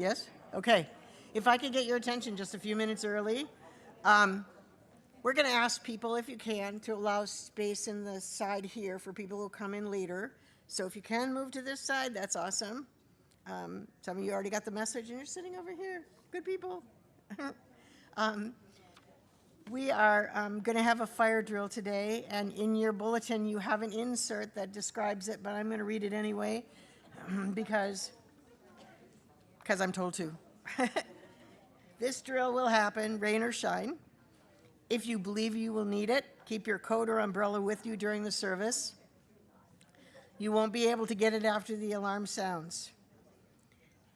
Yes? Okay. If I could get your attention just a few minutes early, we're going to ask people, if you can, to allow space in the side here for people who come in later. So if you can move to this side, that's awesome. Some of you already got the message and you're sitting over here. Good people. We are going to have a fire drill today, and in your bulletin you have an insert that describes it, but I'm going to read it anyway because I'm told to. This drill will happen, rain or shine. If you believe you will need it, keep your coat or umbrella with you during the service. You won't be able to get it after the alarm sounds.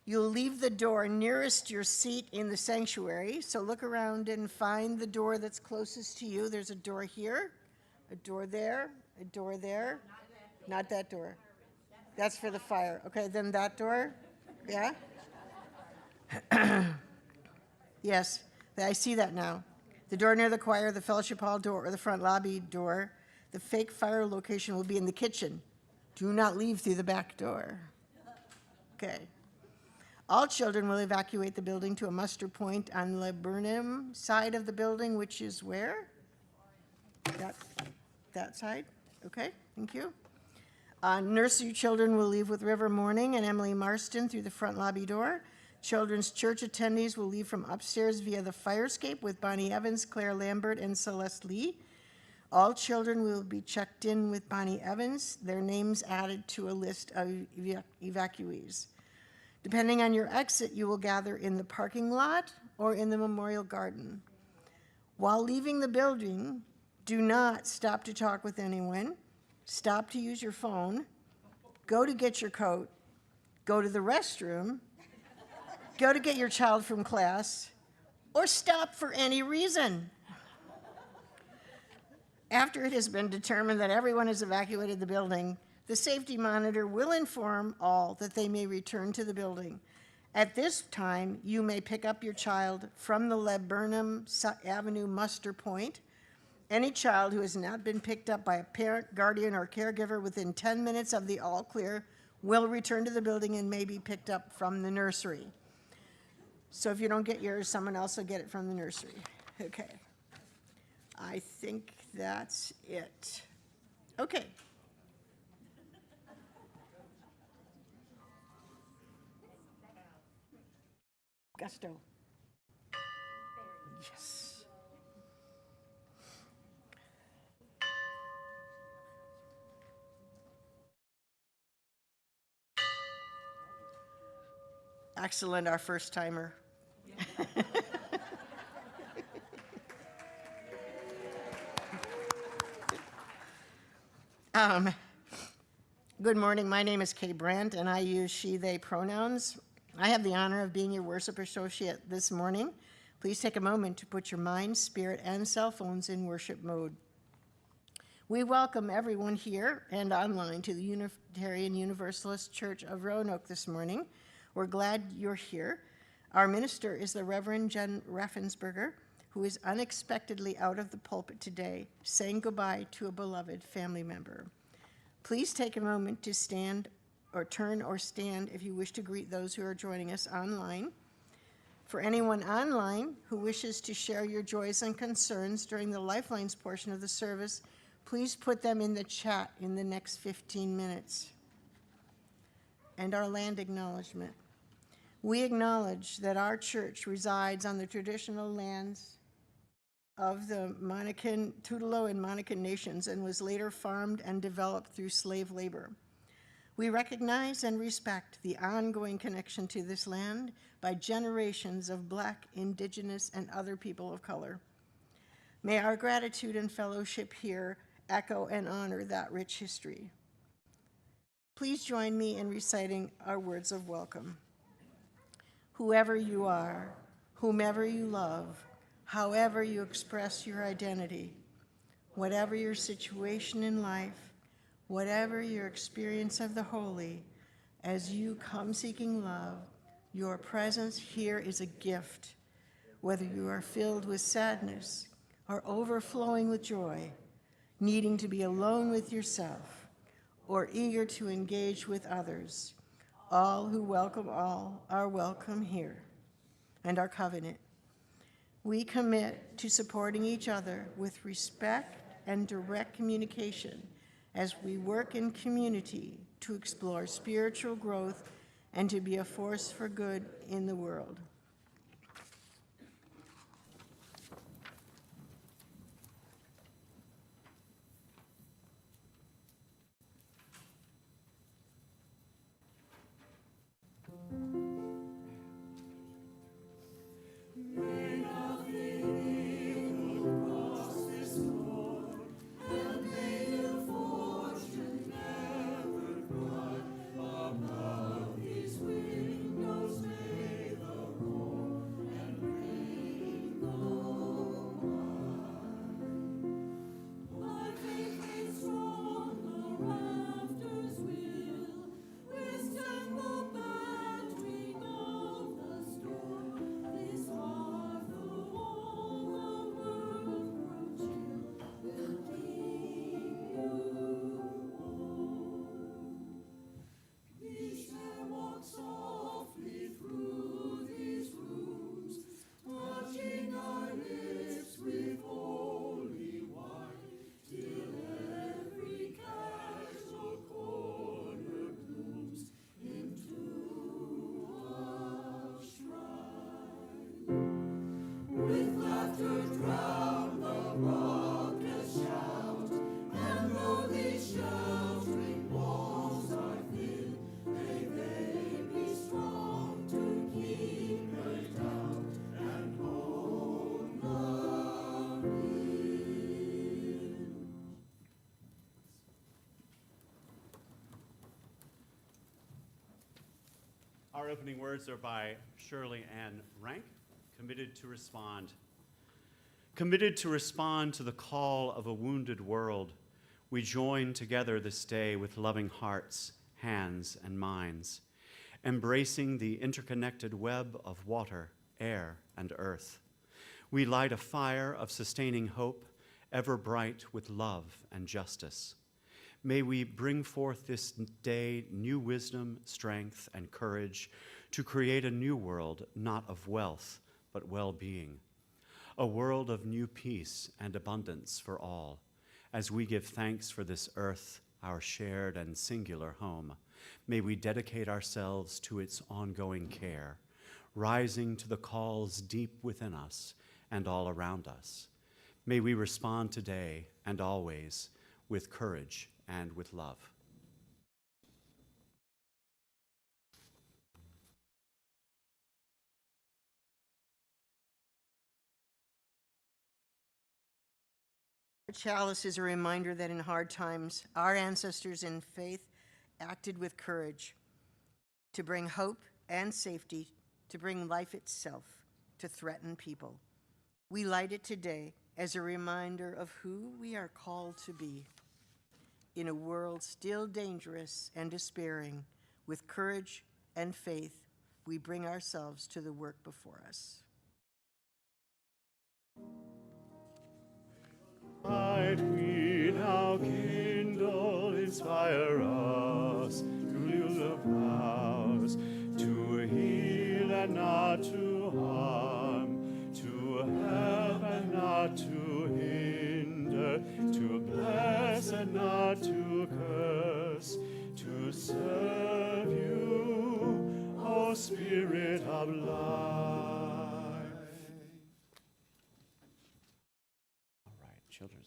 You'll leave the door nearest your seat in the sanctuary, so look around and find the door that's closest to you. There's a door here, a door there, a door there. Not that door. That's for the fire. Okay, then that door. Yeah? Yes, I see that now. The door near the choir, the fellowship hall door, or the front lobby door. The fake fire location will be in the kitchen. Do not leave through the back door. Okay. All children will evacuate the building to a muster point on the Burnham side of the building, which is where? That side? Okay, thank you. Nursery children will leave with River Morning and Emily Marston through the front lobby door. Children's church attendees will leave from upstairs via the fire escape with Bonnie Evans, Claire Lambert, and Celeste Lee. All children will be checked in with Bonnie Evans, their names added to a list of evacuees. Depending on your exit, you will gather in the parking lot or in the memorial garden. While leaving the building, do not stop to talk with anyone, stop to use your phone, go to get your coat, go to the restroom, go to get your child from class, or stop for any reason. After it has been determined that everyone has evacuated the building, the safety monitor will inform all that they may return to the building. At this time, you may pick up your child from the Burnham Avenue muster point. Any child who has not been picked up by a parent, guardian, or caregiver within 10 minutes of the all clear will return to the building and may be picked up from the nursery. So if you don't get yours, someone else will get it from the nursery. Okay. I think that's it. Okay. Gusto. Yes. Excellent, our first timer. Good morning, my name is Kay Brandt and I use she, they pronouns. I have the honor of being your worship associate this morning. Please take a moment to put your mind, spirit, and cell phones in worship mode. We welcome everyone here and online to the Unitarian Universalist Church of Roanoke this morning. We're glad you're here. Our minister is the Reverend Jen Raffensberger, who is unexpectedly out of the pulpit today, saying goodbye to a beloved family member. Please take a moment to stand or turn or stand if you wish to greet those who are joining us online. For anyone online who wishes to share your joys and concerns during the Lifelines portion of the service, please put them in the chat in the next 15 minutes. And our land acknowledgement. We acknowledge that our church resides on the traditional lands of the Monacan, Tutelo and Monacan nations and was later farmed and developed through slave labor. We recognize and respect the ongoing connection to this land by generations of Black, Indigenous, and other people of color. May our gratitude and fellowship here echo and honor that rich history. Please join me in reciting our words of welcome. Whoever you are, whomever you love, however you express your identity, whatever your situation in life, whatever your experience of the holy, as you come seeking love, your presence here is a gift. Whether you are filled with sadness or overflowing with joy, needing to be alone with yourself, or eager to engage with others, All who welcome all are welcome here. And our covenant. We commit to supporting each other with respect and direct communication as we work in community to explore spiritual growth and to be a force for good in the world. Our opening words are by Shirley Ann Rank, committed to respond. Committed to respond to the call of a wounded world, we join together this day with loving hearts, hands, and minds, embracing the interconnected web of water, air, and earth. We light a fire of sustaining hope, ever bright with love and justice. May we bring forth this day new wisdom, strength, and courage to create a new world, not of wealth, but well-being. A world of new peace and abundance for all, as we give thanks for this earth, our shared and singular home. May we dedicate ourselves to its ongoing care, rising to the calls deep within us and all around us. May we respond today and always with courage and with love. Our chalice is a reminder that in hard times, our ancestors in faith acted with courage to bring hope and safety, to bring life itself, to threaten people. We light it today as a reminder of who we are called to be. In a world still dangerous and despairing, with courage and faith, we bring ourselves to the work before us. Light we now kindle, inspire us to use the powers, to heal and not to harm, to help and not to hinder, to bless and not to curse, to serve you, O Spirit of life. Children.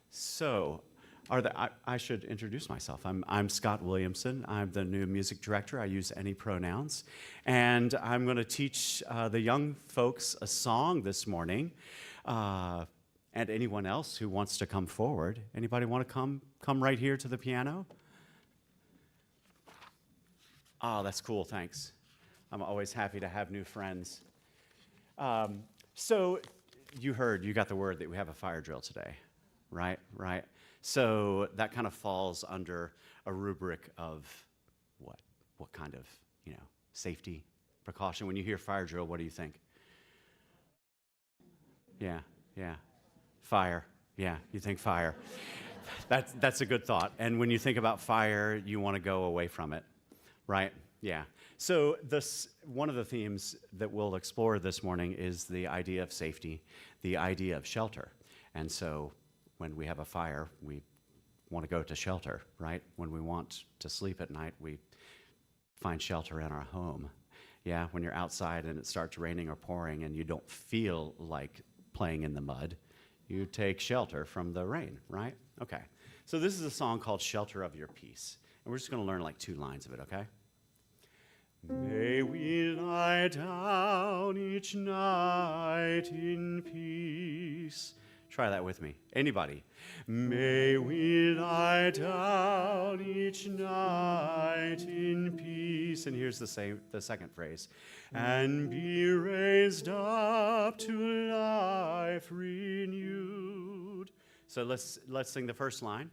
So, I should introduce myself. I'm Scott Williamson. I'm the new music director. I use any pronouns. And I'm going to teach the young folks a song this morning. And anyone else who wants to come forward. Anybody want to come right here to the piano? Oh, that's cool. Thanks. I'm always happy to have new friends. So, you got the word that we have a fire drill today, right? Right. So that kind of falls under a rubric of what kind of, safety precaution. When you hear fire drill, what do you think? Yeah. Fire. Yeah, you think fire. That's a good thought. And when you think about fire, you want to go away from it, right? Yeah. So one of the themes that we'll explore this morning is the idea of safety, the idea of shelter. And so when we have a fire, we want to go to shelter, right? When we want to sleep at night, we find shelter in our home. Yeah, when you're outside and it starts raining or pouring and you don't feel like playing in the mud, you take shelter from the rain, right? Okay. So this is a song called Shelter of Your Peace. And we're just going to learn like 2 lines of it, okay? May we lie down each night in peace. Try that with me. Anybody? May we lie down each night in peace. And here's the second phrase. And be raised up to life renewed. So let's sing the first line.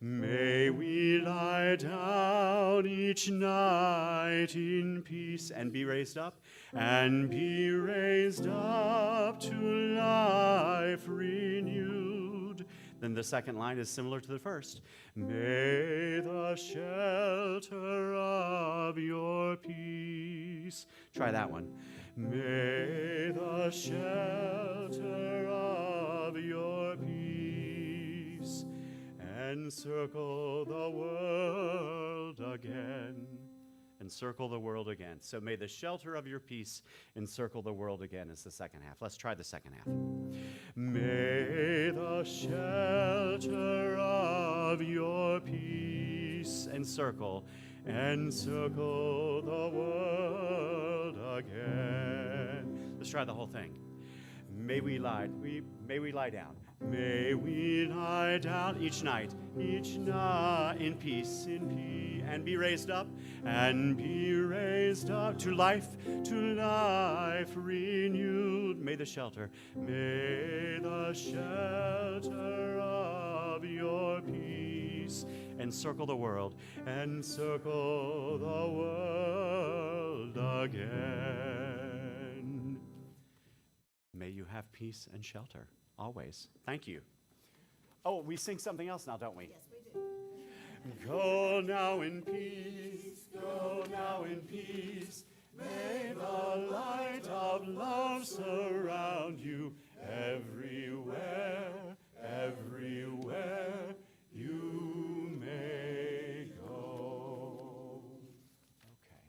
May we lie down each night in peace and be raised up, and be raised up to life renewed. Then the second line is similar to the first. May the shelter of your peace. Try that one. May the shelter of your peace encircle the world again. Encircle the world again. So may the shelter of your peace encircle the world again is the second half. Let's try the second half. May the shelter of your peace encircle the world again. Let's try the whole thing. May we lie down. May we lie down each night in peace, and be raised up to life renewed. May the shelter of your peace encircle the world again. May you have peace and shelter always. Thank you. Oh, we sing something else now, don't we? Yes, we do. Go now in peace, go now in peace. May the light of love surround you everywhere, everywhere you may go. Okay.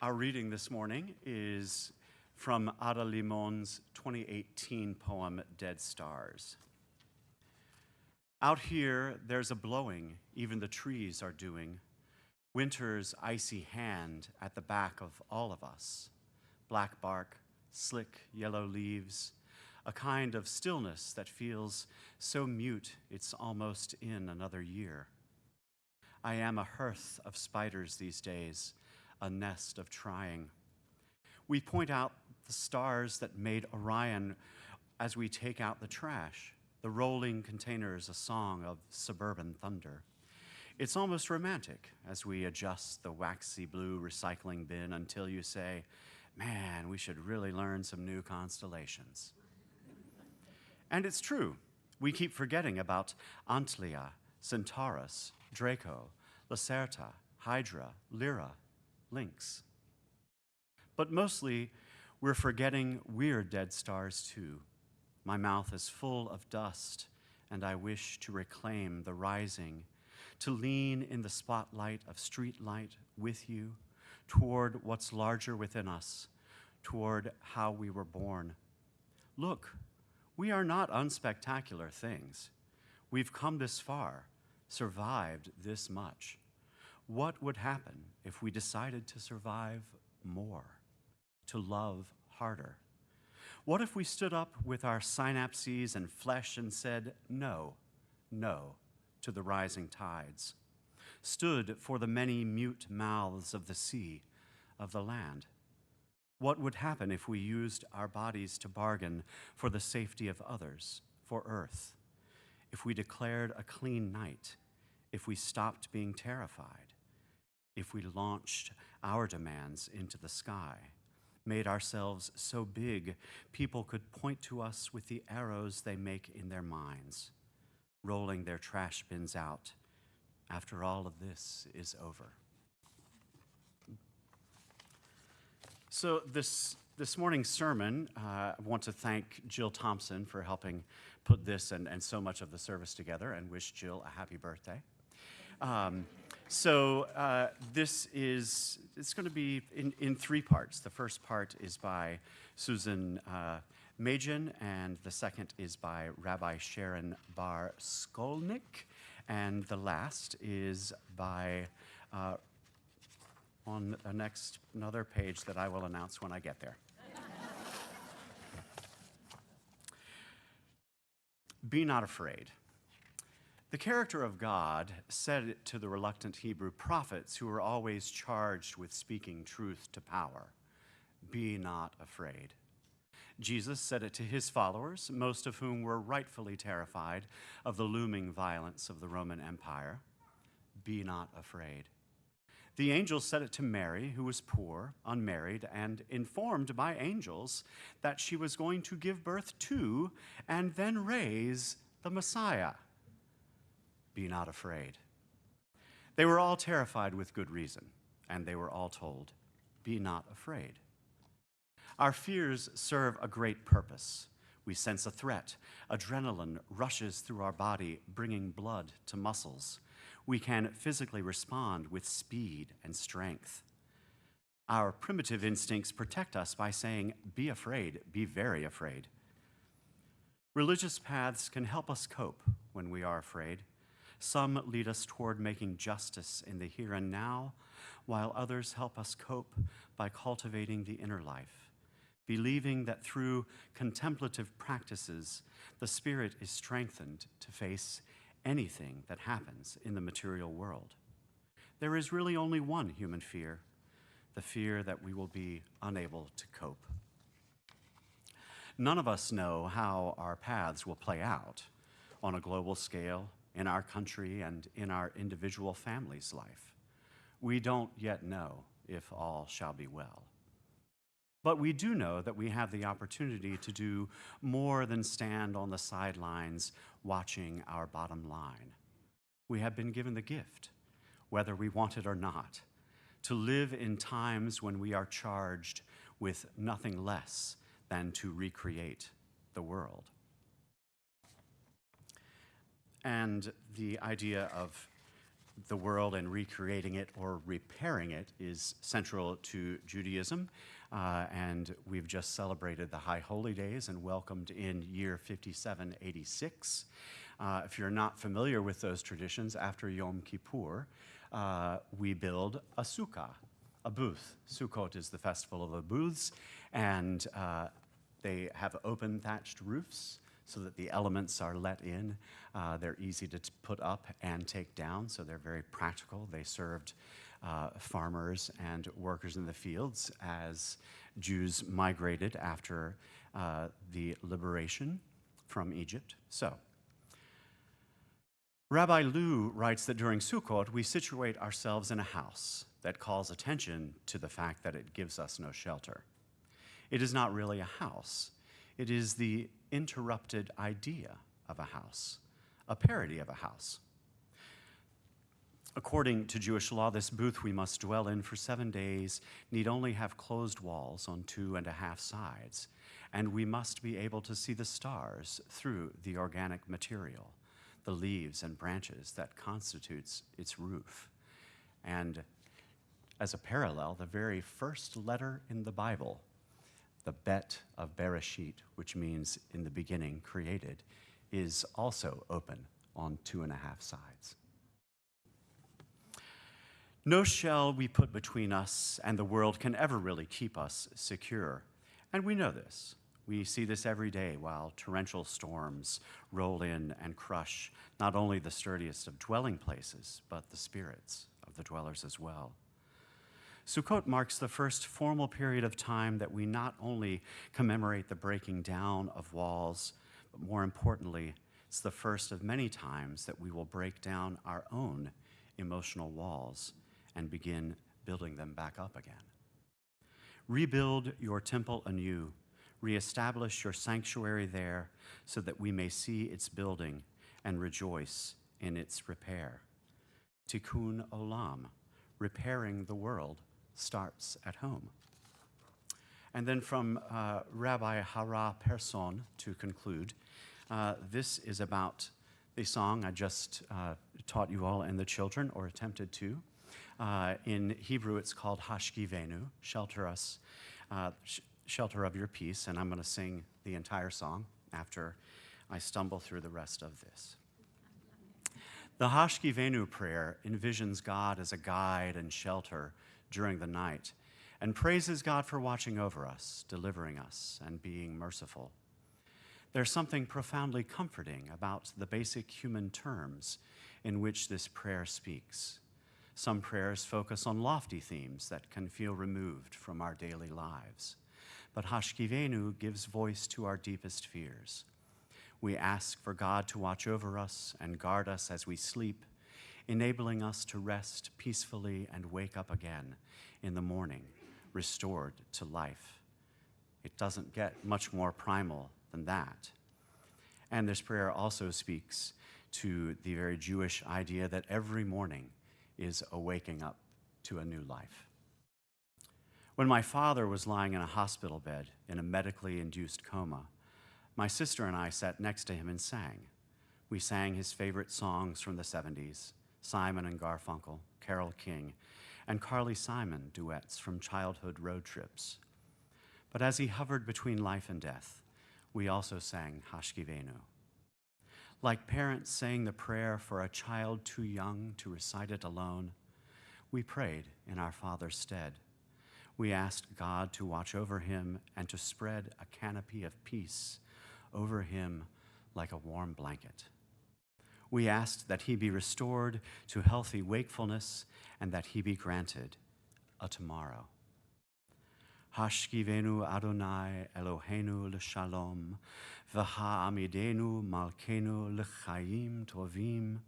Our reading this morning is from Ada Limon's 2018 poem, Dead Stars. Out here, there's a blowing, even the trees are doing. Winter's icy hand at the back of all of us. Black bark, slick yellow leaves, a kind of stillness that feels so mute it's almost in another year. I am a hearth of spiders these days, a nest of trying. We point out the stars that made Orion as we take out the trash, the rolling containers, a song of suburban thunder. It's almost romantic as we adjust the waxy blue recycling bin until you say, man, we should really learn some new constellations. And it's true. We keep forgetting about Antlia, Centaurus, Draco, Lacerta, Hydra, Lyra, Lynx. But mostly, we're forgetting we're dead stars too. My mouth is full of dust, and I wish to reclaim the rising, to lean in the spotlight of street light with you toward what's larger within us, toward how we were born. Look, we are not unspectacular things. We've come this far, survived this much. What would happen if we decided to survive more, to love harder? What if we stood up with our synapses and flesh and said no, no to the rising tides, stood for the many mute mouths of the sea, of the land? What would happen if we used our bodies to bargain for the safety of others, for Earth? If we declared a clean night, if we stopped being terrified, if we launched our demands into the sky, made ourselves so big people could point to us with the arrows they make in their minds, rolling their trash bins out after all of this is over. So this morning's sermon, I want to thank Jill Thompson for helping put this and so much of the service together, and wish Jill a happy birthday. It's going to be in three parts. The first part is by Susan Majin, and the second is by Rabbi Sharon Bar Skolnick, and the last is by on the next another page that I will announce when I get there. Be not afraid. The character of God said it to the reluctant Hebrew prophets who were always charged with speaking truth to power. Be not afraid. Jesus said it to his followers, most of whom were rightfully terrified of the looming violence of the Roman Empire. Be not afraid. The angel said it to Mary, who was poor, unmarried, and informed by angels that she was going to give birth to and then raise the Messiah. Be not afraid. They were all terrified with good reason, and they were all told, be not afraid. Our fears serve a great purpose. We sense a threat. Adrenaline rushes through our body, bringing blood to muscles. We can physically respond with speed and strength. Our primitive instincts protect us by saying, be afraid, be very afraid. Religious paths can help us cope when we are afraid. Some lead us toward making justice in the here and now, while others help us cope by cultivating the inner life, believing that through contemplative practices, the spirit is strengthened to face anything that happens in the material world. There is really only one human fear, the fear that we will be unable to cope. None of us know how our paths will play out on a global scale, in our country, and in our individual family's life. We don't yet know if all shall be well. But we do know that we have the opportunity to do more than stand on the sidelines watching our bottom line. We have been given the gift, whether we want it or not, to live in times when we are charged with nothing less than to recreate the world. And the idea of the world and recreating it or repairing it is central to Judaism. And we've just celebrated the High Holy Days and welcomed in year 5786. If you're not familiar with those traditions, after Yom Kippur, we build a sukkah, a booth. Sukkot is the festival of the booths, and they have open thatched roofs so that the elements are let in. They're easy to put up and take down, so they're very practical. They served farmers and workers in the fields as Jews migrated after the liberation from Egypt. So, Rabbi Liu writes that during Sukkot, we situate ourselves in a house that calls attention to the fact that it gives us no shelter. It is not really a house. It is the interrupted idea of a house, a parody of a house. According to Jewish law, this booth we must dwell in for 7 days need only have closed walls on 2.5 sides, and we must be able to see the stars through the organic material, the leaves and branches that constitutes its roof. And as a parallel, the very first letter in the Bible, the Bet of Bereshit, which means in the beginning created, is also open on 2.5 sides. No shell we put between us and the world can ever really keep us secure. And we know this. We see this every day while torrential storms roll in and crush not only the sturdiest of dwelling places, but the spirits of the dwellers as well. Sukkot marks the first formal period of time that we not only commemorate the breaking down of walls, but more importantly, it's the first of many times that we will break down our own emotional walls and begin building them back up again. Rebuild your temple anew. Reestablish your sanctuary there so that we may see its building and rejoice in its repair. Tikkun olam, repairing the world, starts at home. And then from Rabbi Hara Person to conclude, this is about the song I just taught you all and the children, or attempted to. In Hebrew, it's called Hashkivenu, shelter us, shelter of your peace, and I'm going to sing the entire song after I stumble through the rest of this. The Hashkivenu prayer envisions God as a guide and shelter during the night and praises God for watching over us, delivering us, and being merciful. There's something profoundly comforting about the basic human terms in which this prayer speaks. Some prayers focus on lofty themes that can feel removed from our daily lives. But Hashkivenu gives voice to our deepest fears. We ask for God to watch over us and guard us as we sleep, enabling us to rest peacefully and wake up again in the morning, restored to life. It doesn't get much more primal than that. And this prayer also speaks to the very Jewish idea that every morning is a waking up to a new life. When my father was lying in a hospital bed in a medically induced coma, my sister and I sat next to him and sang. We sang his favorite songs from the 70s, Simon and Garfunkel, Carole King, and Carly Simon duets from childhood road trips. But as he hovered between life and death, we also sang Hashkivenu. Like parents saying the prayer for a child too young to recite it alone, we prayed in our Father's stead. We asked God to watch over him and to spread a canopy of peace over him like a warm blanket. We asked that he be restored to healthy wakefulness and that he be granted a tomorrow. Hashkivenu Adonai Eloheinu l'shalom, v'ha'amidenu malkenu l'chaim tovim,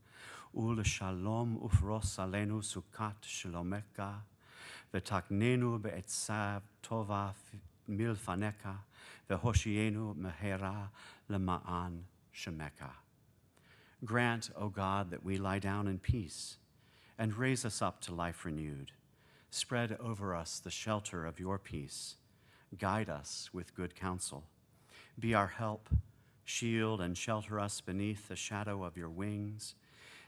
u'l'shalom ufros alenu sukat shalomeka, v'taknenu be'etzav tova milfaneka, v'hoshienu mehera l'ma'an shemeka. Grant, O God, that we lie down in peace and raise us up to life renewed. Spread over us the shelter of your peace. Guide us with good counsel. Be our help. Shield and shelter us beneath the shadow of your wings.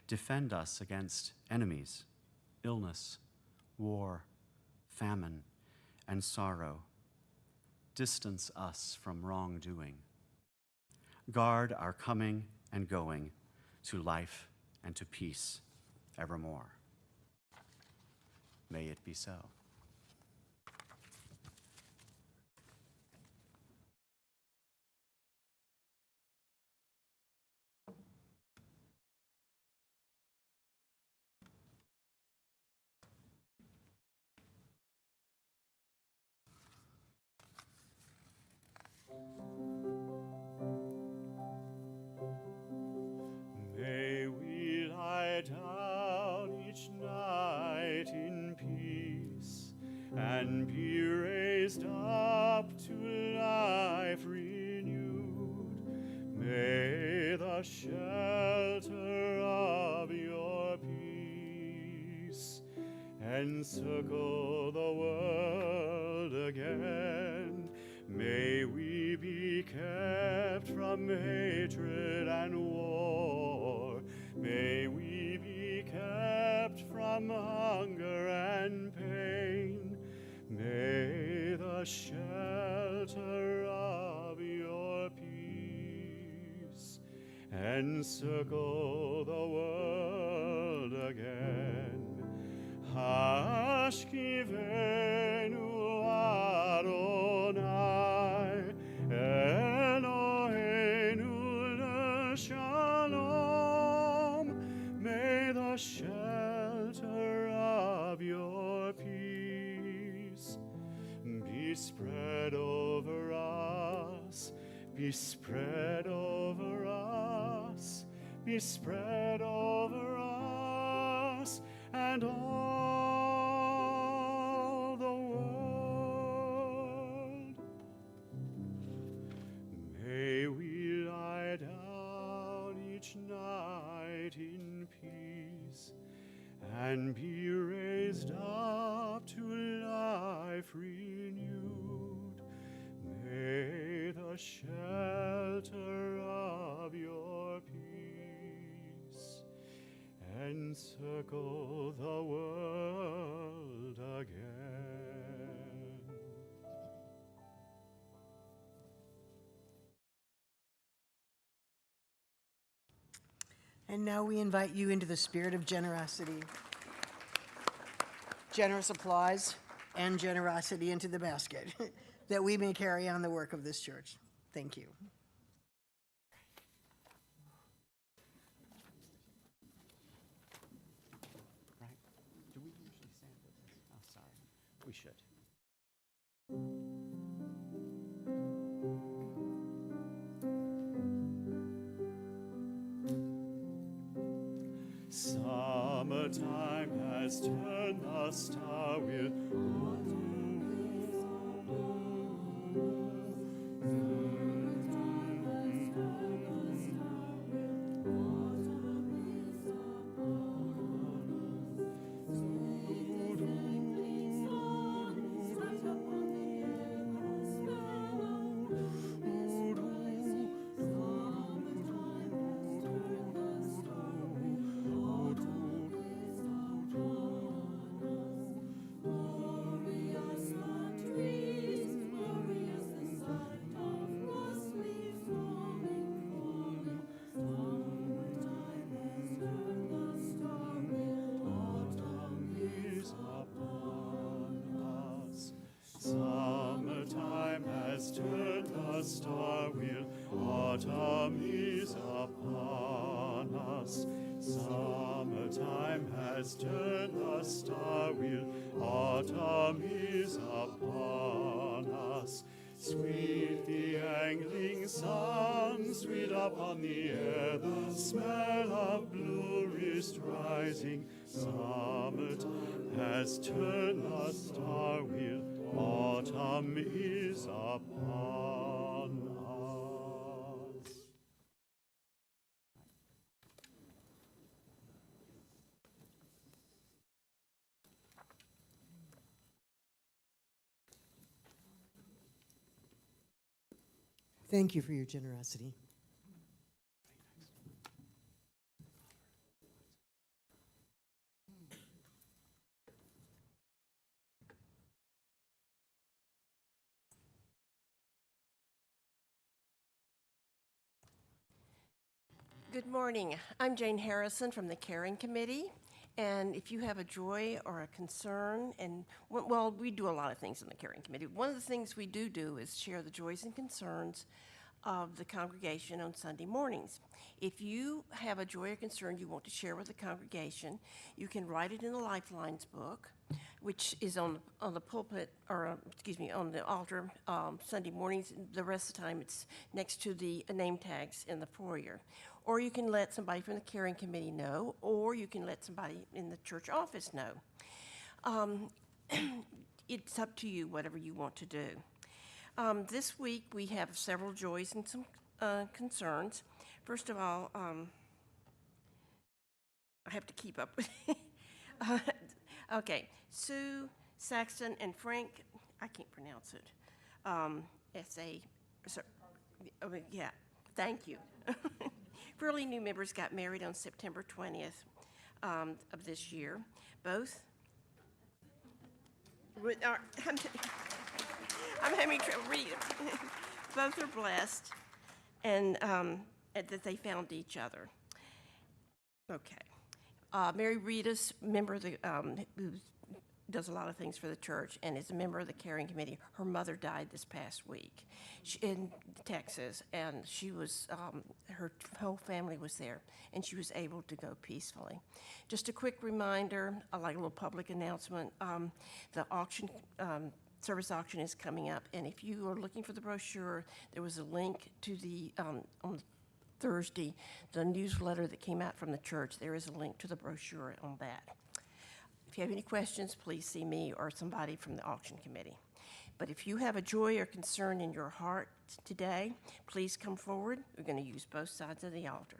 Defend us against enemies, illness, war, famine, and sorrow. Distance us from wrongdoing. Guard our coming and going to life and to peace evermore. May it be so. May we lie down each night in peace and be raised up to life renewed. May the shelter of your peace encircle the world again. May we be kept from hatred and war. May we be kept from hunger and pain. May the shelter of your peace encircle the world again. Hashkivenu Adonai Eloheinu l'shalom. May the shelter of your peace be spread over us, be spread over us, be spread over us and all And now we invite you into the spirit of generosity. Generous applause and generosity into the basket, that we may carry on the work of this church. Thank you. Right? Do we usually stand with this? Oh, sorry. We should. Summertime has turned the star wheel. Summertime has turned the star wheel, autumn is upon us. Summertime has turned the star wheel, autumn is upon us. Sweet the angling sun, sweet upon the air, the smell of blue is rising. Summertime has turned the star wheel, autumn is upon us. Thank you for your generosity. Good morning. I'm Jane Harrison from the Caring Committee. And if you have a joy or a concern, and well, we do a lot of things in the Caring Committee. One of the things we do is share the joys and concerns of the congregation on Sunday mornings. If you have a joy or concern you want to share with the congregation, you can write it in the Lifelines book, which is on the pulpit, or on the altar Sunday mornings. The rest of the time it's next to the name tags in the foyer. Or you can let somebody from the Caring Committee know, or you can let somebody in the church office know. It's up to you, whatever you want to do. This week we have several joys and some concerns. First of all, I have to keep up with okay, Sue, Saxton, and Frank, I can't pronounce it. Yeah, thank you. Fairly new members got married on September 20th of this year. Both, I'm having trouble reading. Both are blessed, and that they found each other. Okay. Mary Rita's member of the, who does a lot of things for the church and is a member of the Caring Committee. Her mother died this past week in Texas, and she was, her whole family was there, and she was able to go peacefully. Just a quick reminder, like a little public announcement, the auction, service auction is coming up, and if you are looking for the brochure, there was a link to the, on Thursday, the newsletter that came out from the church. There is a link to the brochure on that. If you have any questions, please see me or somebody from the auction committee. But if you have a joy or concern in your heart today, please come forward. We're going to use both sides of the altar.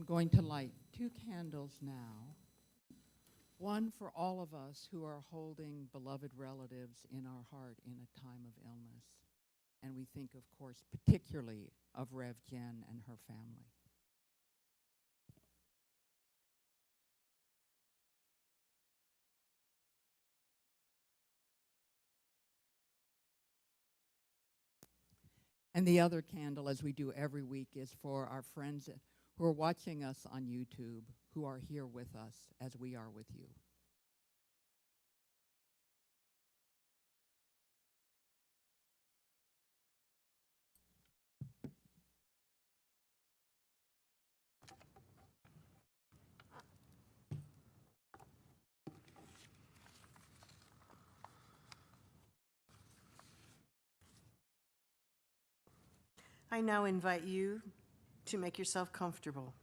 I'm going to light 2 candles now. One for all of us who are holding beloved relatives in our heart in a time of illness. And we think, of course, particularly of Rev. Jen and her family. And the other candle, as we do every week, is for our friends who are watching us on YouTube, who are here with us as we are with you. I now invite you to make yourself comfortable.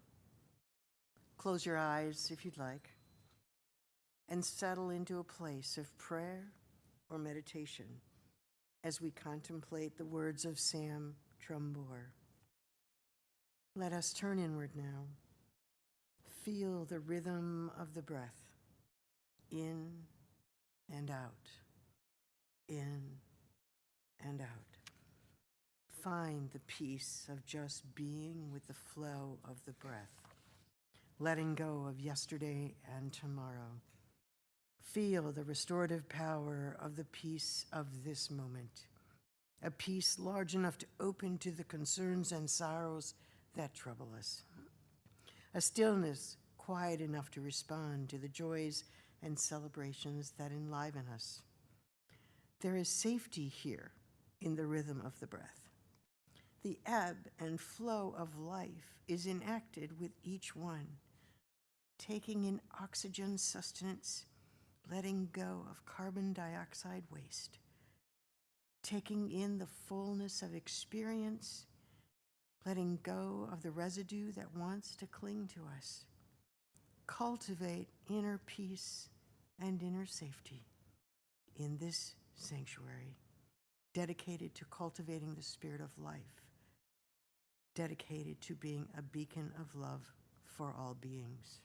Close your eyes if you'd like, and settle into a place of prayer or meditation as we contemplate the words of Sam Trumbore. Let us turn inward now. Feel the rhythm of the breath, in and out, in and out. Find the peace of just being with the flow of the breath, letting go of yesterday and tomorrow. Feel the restorative power of the peace of this moment, a peace large enough to open to the concerns and sorrows that trouble us, a stillness quiet enough to respond to the joys and celebrations that enliven us. There is safety here in the rhythm of the breath. The ebb and flow of life is enacted with each one, taking in oxygen sustenance, letting go of carbon dioxide waste, taking in the fullness of experience, letting go of the residue that wants to cling to us. Cultivate inner peace and inner safety in this sanctuary, dedicated to cultivating the spirit of life, dedicated to being a beacon of love for all beings.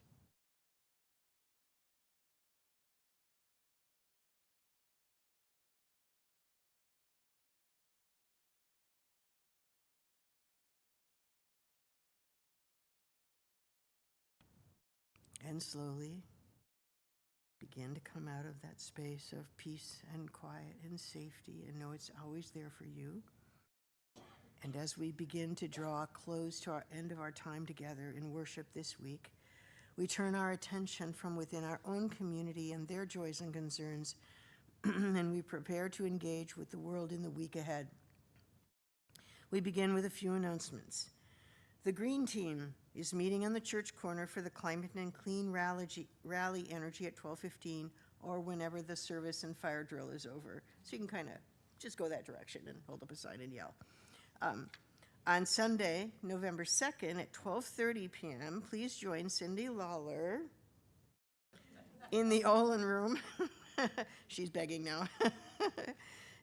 And slowly begin to come out of that space of peace and quiet and safety, and know it's always there for you. And as we begin to draw close to our end of our time together in worship this week, we turn our attention from within our own community and their joys and concerns, and we prepare to engage with the world in the week ahead. We begin with a few announcements. The Green Team is meeting on the church corner for the Climate and Clean Rally Energy at 12:15, or whenever the service and fire drill is over. So you can kind of just go that direction and hold up a sign and yell. On Sunday, November 2nd at 12:30 p.m., please join Cindy Lawler in the Olin Room. She's begging now.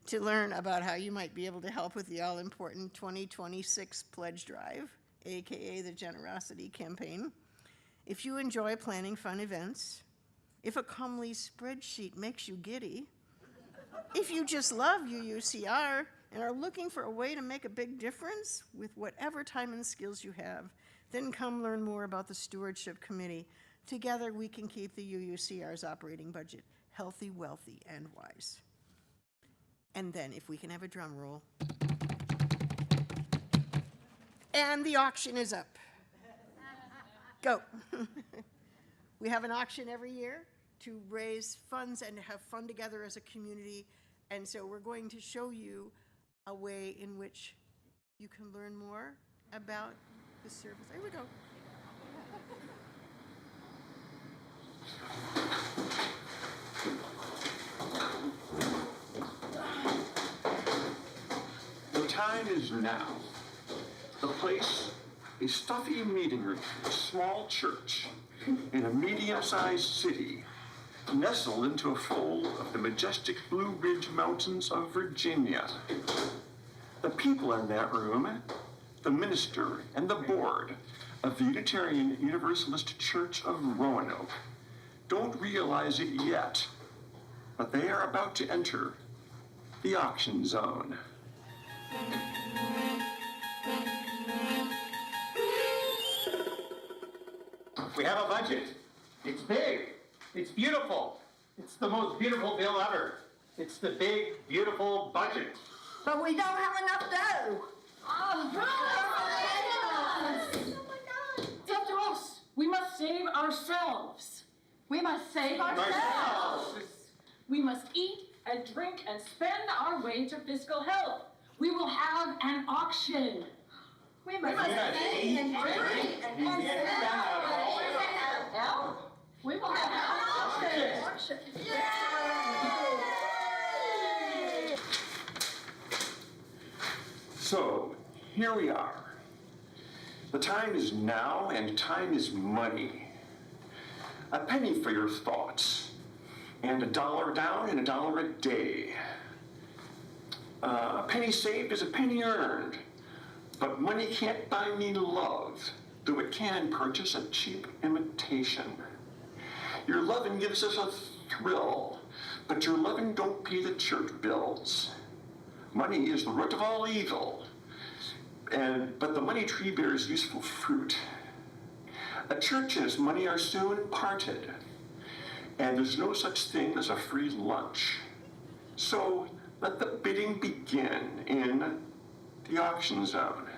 To learn about how you might be able to help with the all-important 2026 pledge drive, aka the Generosity Campaign. If you enjoy planning fun events, if a comely spreadsheet makes you giddy, if you just love UUCR and are looking for a way to make a big difference with whatever time and skills you have, then come learn more about the Stewardship Committee. Together we can keep the UUCR's operating budget healthy, wealthy, and wise. And then if we can have a drum roll. And the auction is up. Go. We have an auction every year to raise funds and have fun together as a community. And so we're going to show you a way in which you can learn more about the service. Here we go. The time is now. The place, a stuffy meeting room, a small church in a medium-sized city, nestled into a fold of the majestic Blue Ridge Mountains of Virginia. The people in that room, the minister and the board, of the Unitarian Universalist Church of Roanoke don't realize it yet, but they are about to enter the auction zone. We have a budget. It's big. It's beautiful. It's the most beautiful bill ever. It's the big, beautiful budget. But we don't have enough dough. It's up to us. We must save ourselves. We must save ourselves. We must eat and drink and spend our way to fiscal health. We will have an auction. We must eat and drink and spend Health? We will have an auction. So, here we are. The time is now, and time is money. A penny for your thoughts, and $1 down and $1 a day. A penny saved is a penny earned, but money can't buy me love, though it can purchase a cheap imitation. Your loving gives us a thrill, but your loving don't pay the church bills. Money is the root of all evil, but the money tree bears useful fruit. A church and its money are soon parted, and there's no such thing as a free lunch. So let the bidding begin in the auction zone.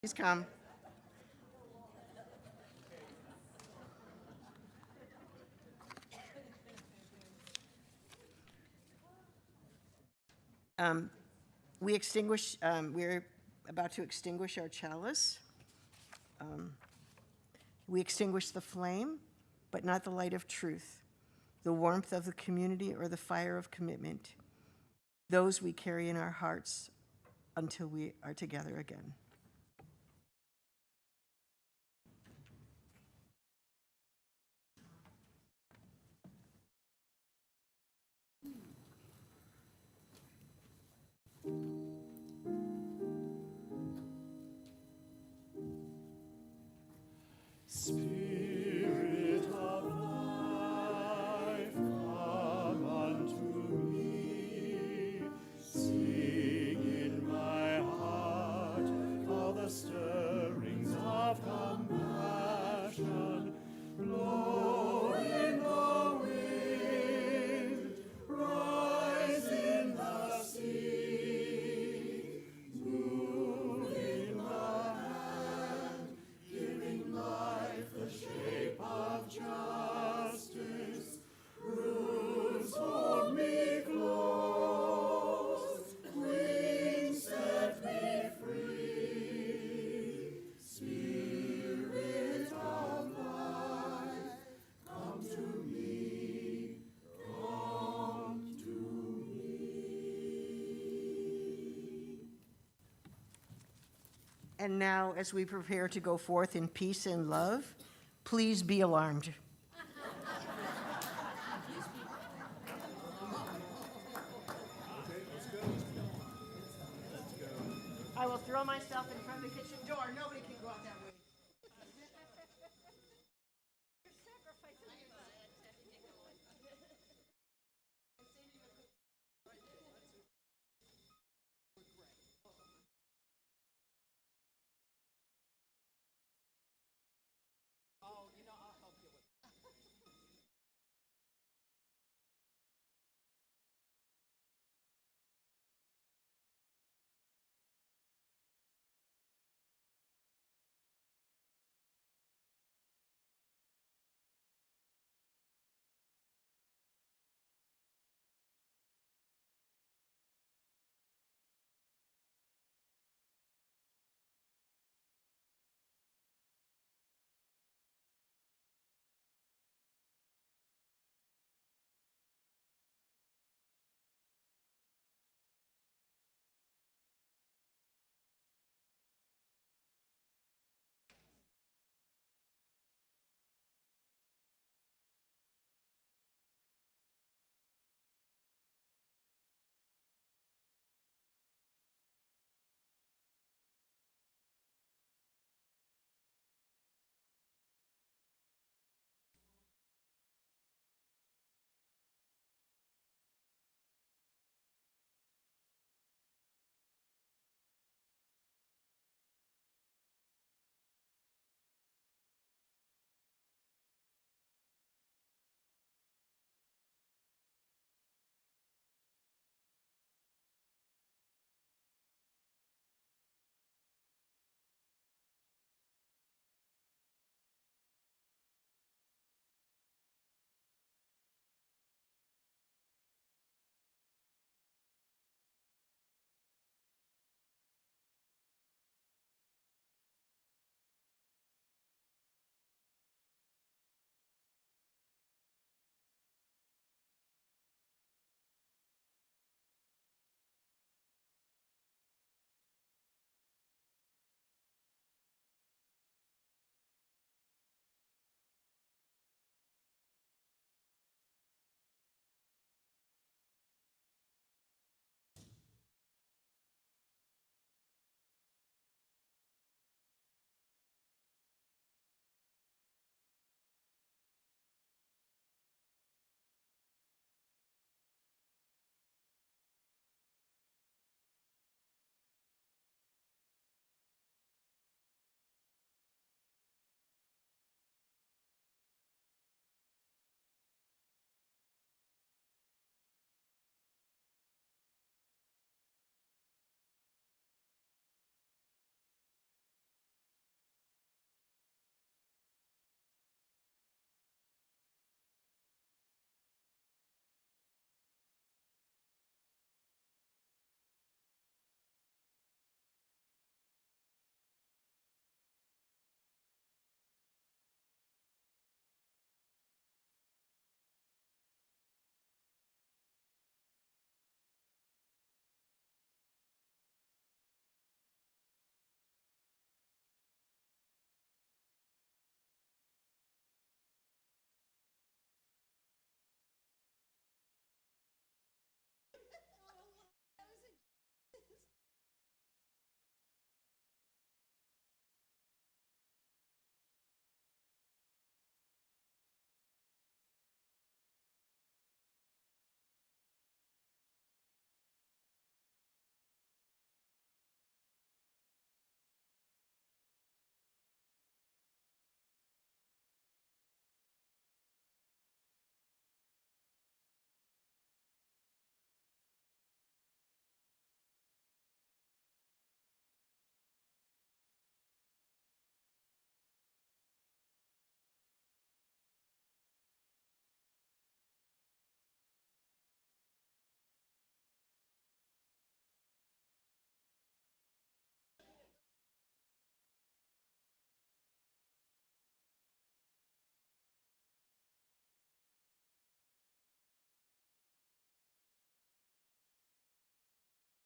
Please come. We're about to extinguish our chalice. We extinguish the flame, but not the light of truth, the warmth of the community or the fire of commitment. Those we carry in our hearts until we are together again. Spirit of life, come unto me. Sing in my heart all the stirrings of compassion. Blow in the wind, rise in the sea, move in the hand, giving life the shape of justice. Roots hold me close, wings set me free. Spirit of life, come to me, come to me. And now, as we prepare to go forth in peace and love, please be alarmed. I will throw myself in front of the kitchen door. Nobody